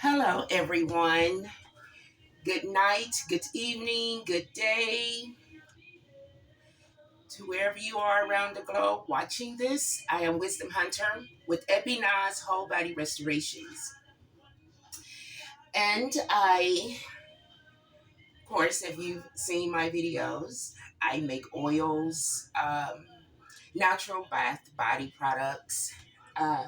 Hello, everyone. Good night, good evening, good day to wherever you are around the globe watching this. I am Wisdom Hunter with EPINNA'S Whole Body Restorations. And of course, if you've seen my videos, I make oils, natural bath body products, uh,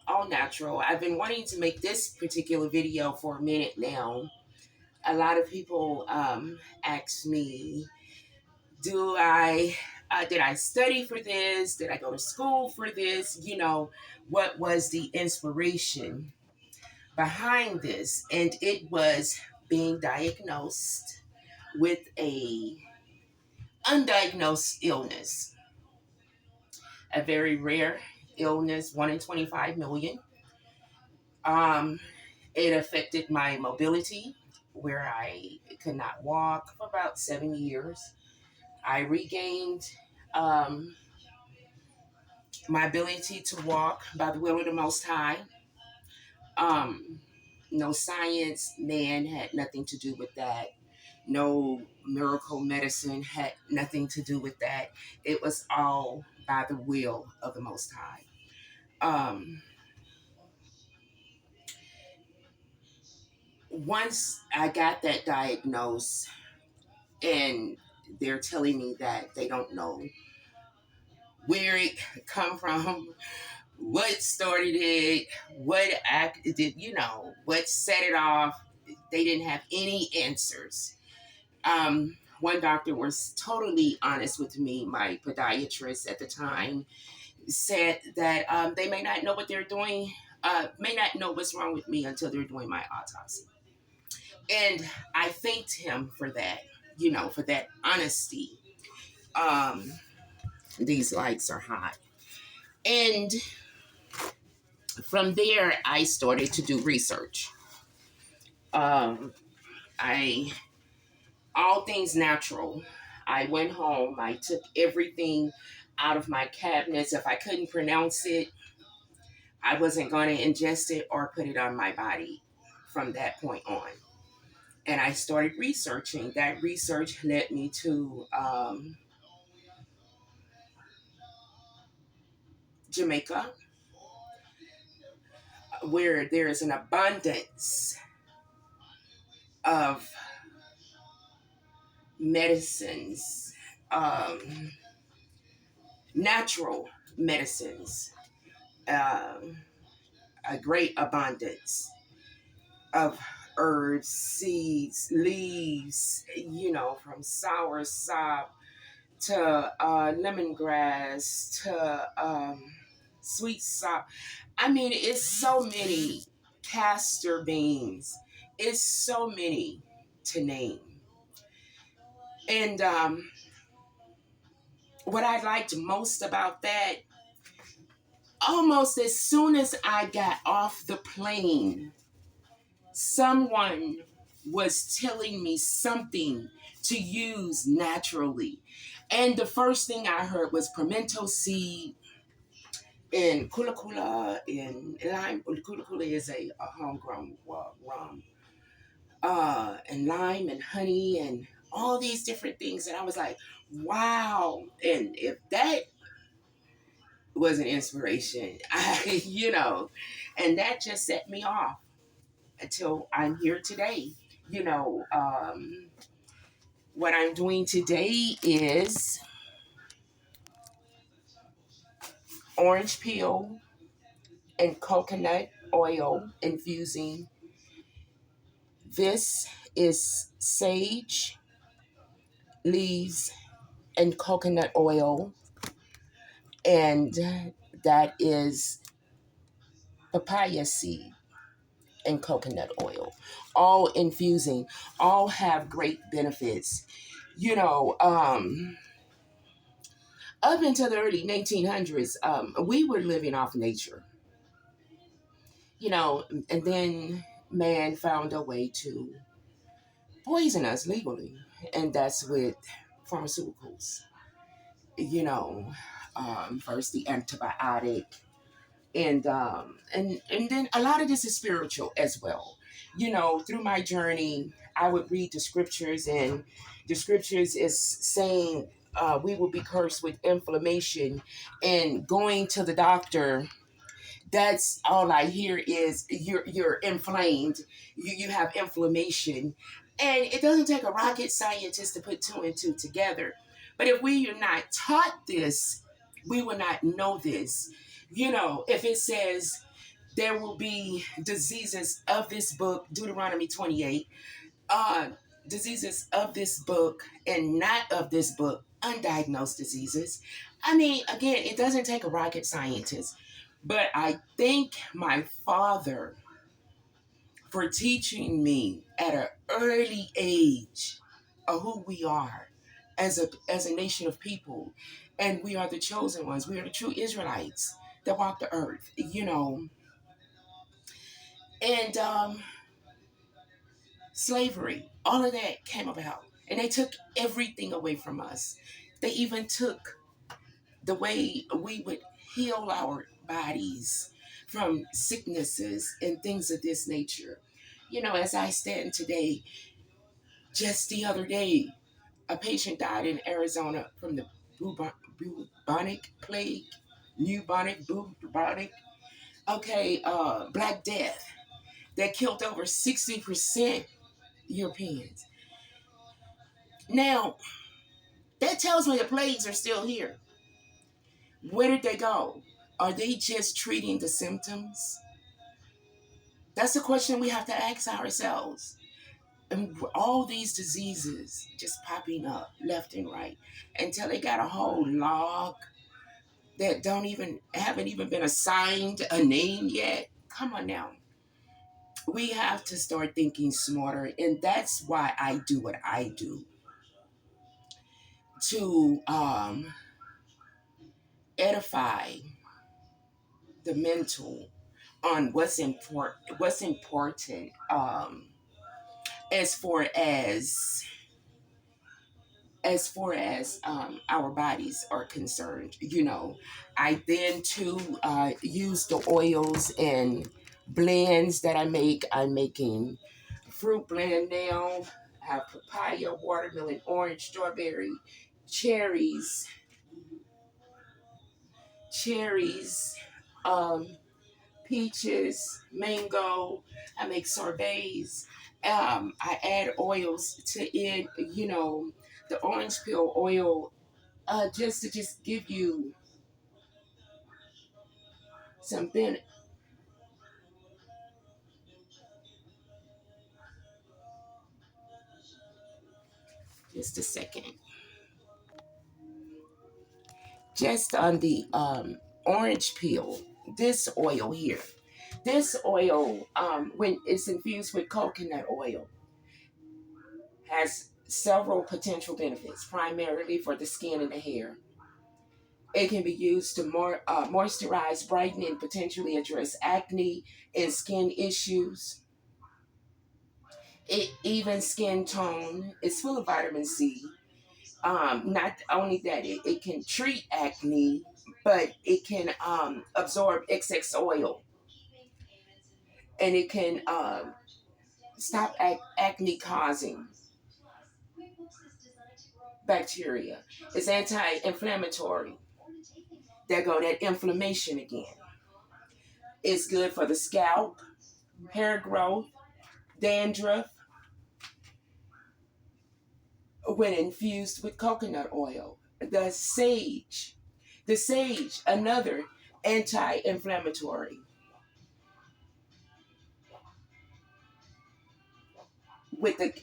all natural. I've been wanting to make this particular video for a minute now. A lot of people ask me, do I did I study for this? Did I go to school for this? What was the inspiration behind this? And it was being diagnosed with a undiagnosed illness, a very rare illness, 1 in 25 million. Um, it affected my mobility, where I could not walk for about 7 years. I regained um, my ability to walk by the will of the Most High. Um, no science, man had nothing to do with that. No miracle medicine had nothing to do with that. It was all by the will of the Most High. Once I got that diagnosis, and they're telling me that they don't know where it come from, what started it, what what set it off. They didn't have any answers. One doctor was totally honest with me. My podiatrist at the time said that they may not know what they're doing, may not know what's wrong with me until they're doing my autopsy. And I thanked him for that, for that honesty. Um, these lights are hot. And from there, I started to do research. Um, I all things natural. I went home. I took everything out of my cabinets. If I couldn't pronounce it, I wasn't going to ingest it or put it on my body from that point on. And I started researching. That research led me to Jamaica, where there is an abundance of medicines, natural medicines, a great abundance of herbs, seeds, leaves, from soursop to lemongrass to sweet sop. I mean, it's so many, castor beans. It's so many to name. And what I liked most about that, almost as soon as I got off the plane, someone was telling me something to use naturally. And the first thing I heard was pimento seed and kula kula and lime. Kula kula is a homegrown rum. And lime and honey and all these different things. And I was like, wow. And if that was an inspiration, and that just set me off until I'm here today. What I'm doing today is orange peel and coconut oil infusing. This is sage leaves and coconut oil, and that is papaya seed and coconut oil, all infusing, all have great benefits. Up until the early 1900s, we were living off nature, and then man found a way to poison us legally, and that's with pharmaceuticals. First the antibiotic, And then a lot of this is spiritual as well. You know, through my journey, I would read the scriptures, and the scriptures is saying we will be cursed with inflammation, and going to the doctor, that's all I hear is you're inflamed, you have inflammation. And it doesn't take a rocket scientist to put two and two together. But if we are not taught this, we will not know this. You know, if it says there will be diseases of this book, Deuteronomy 28, uh, diseases of this book and not of this book, undiagnosed diseases. I mean, again, it doesn't take a rocket scientist, but I thank my father for teaching me at an early age of who we are as a nation of people, and we are the chosen ones. We are the true Israelites that walk the earth. You know, and slavery, all of that came about. And they took everything away from us. They even took the way we would heal our bodies from sicknesses and things of this nature. You know, as I stand today, just the other day, a patient died in Arizona from the bubonic plague, bubonic, okay, Black Death, that killed over 60% Europeans. Now, that tells me the plagues are still here. Where did they go? Are they just treating the symptoms? That's the question we have to ask ourselves. And all these diseases just popping up left and right until they got a whole log that don't even haven't even been assigned a name yet. Come on now. We have to start thinking smarter, and that's why I do what I do to edify the mental on what's important as far as our bodies are concerned. You know, I then too use the oils and blends that I make. I'm making fruit blend now. I have papaya, watermelon, orange, strawberry, cherries, cherries, um, peaches, mango. I make sorbets. I add oils to it. You know, the orange peel oil, just to just give you some benefit. Just a second. Just on the orange peel, this oil here. This oil, when it's infused with coconut oil, has several potential benefits, primarily for the skin and the hair. It can be used to moisturize, brighten, and potentially address acne and skin issues. It even skin tone. It's full of vitamin C. Not only that, it can treat acne, but it can absorb excess oil, and it can stop acne causing bacteria. It's anti-inflammatory. There go that inflammation again. It's good for the scalp, hair growth, dandruff, when infused with coconut oil. The sage, another anti-inflammatory. With the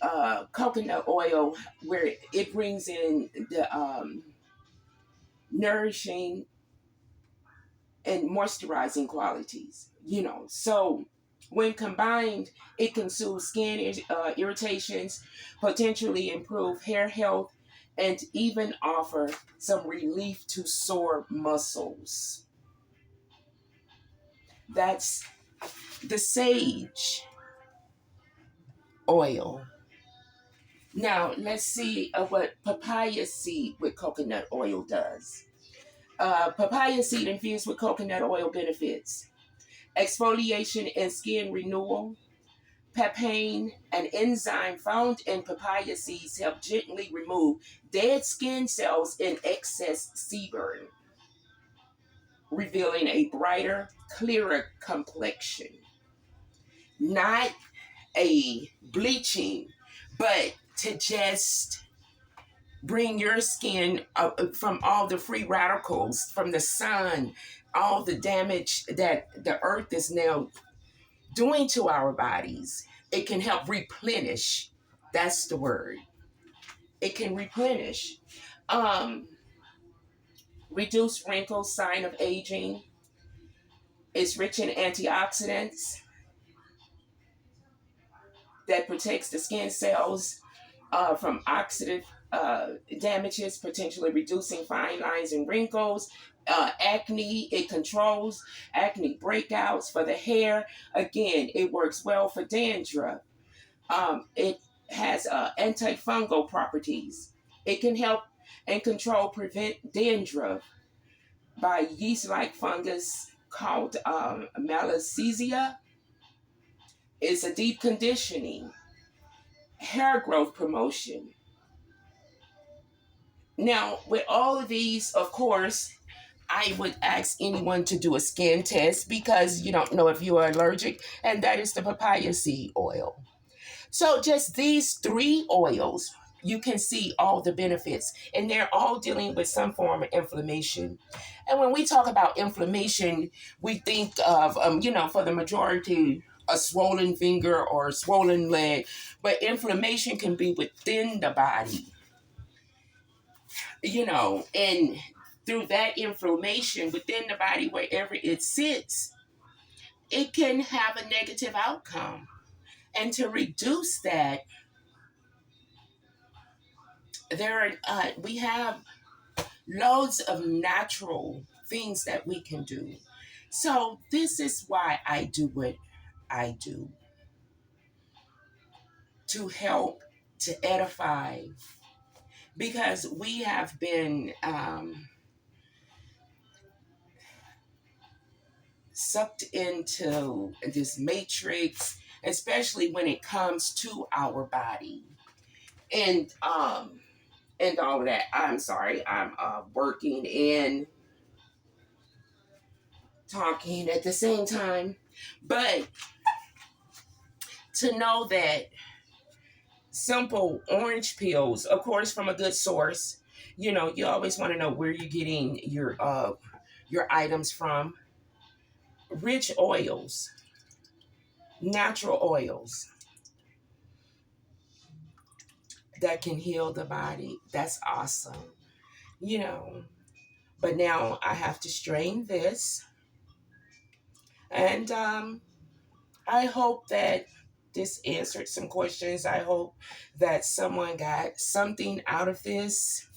coconut oil, where it brings in the nourishing and moisturizing qualities. You know, so when combined, it can soothe skin irritations, potentially improve hair health, and even offer some relief to sore muscles. That's the sage oil. Now, let's see what papaya seed with coconut oil does. Papaya seed infused with coconut oil benefits. Exfoliation and skin renewal. Papain, an enzyme found in papaya seeds, help gently remove dead skin cells and excess sebum, revealing a brighter, clearer complexion. Not a bleaching, but to just bring your skin from all the free radicals from the sun, all the damage that the earth is now doing to our bodies. It can help replenish. That's the word. It can replenish. Um, Reduce wrinkles, sign of aging. It's rich in antioxidants that protects the skin cells from oxidative damages, potentially reducing fine lines and wrinkles. Acne, it controls acne breakouts for the hair. Again, it works well for dandruff. It has antifungal properties. It can help and control, prevent dandruff by yeast-like fungus called Malassezia. It's a deep conditioning, hair growth promotion. Now, with all of these, of course, I would ask anyone to do a skin test because you don't know if you are allergic, and that is the papaya seed oil. So, just these three oils, you can see all the benefits, and they're all dealing with some form of inflammation. And when we talk about inflammation, we think of, for the majority, a swollen finger or a swollen leg, but inflammation can be within the body, and through that inflammation within the body, wherever it sits, it can have a negative outcome. And to reduce that, we have loads of natural things that we can do. So this is why I do what I do, to help, to edify, because we have been sucked into this matrix, especially when it comes to our body. And all of that. I'm sorry, I'm working and talking at the same time. But to know that simple orange peels, of course, from a good source. You always want to know where you're getting your items from. Rich oils, natural oils that can heal the body. That's awesome. You know, but now I have to strain this, and I hope that this answered some questions. I hope that someone got something out of this.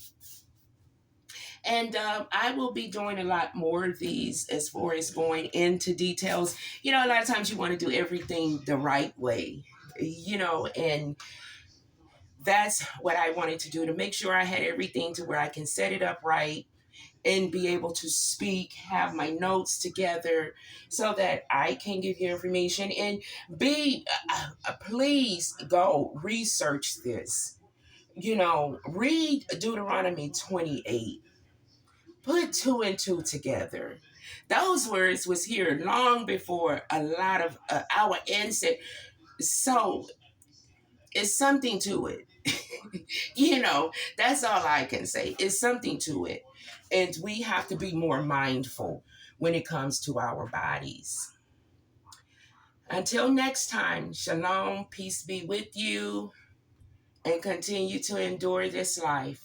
And I will be doing a lot more of these as far as going into details. A lot of times you want to do everything the right way, and that's what I wanted to do, to make sure I had everything to where I can set it up right and be able to speak, have my notes together so that I can give you information. And please go research this. Read Deuteronomy 28. Put two and two together. Those words was here long before a lot of our ancestors. So it's something to it. That's all I can say. It's something to it. And we have to be more mindful when it comes to our bodies. Until next time, shalom, peace be with you, and continue to endure this life.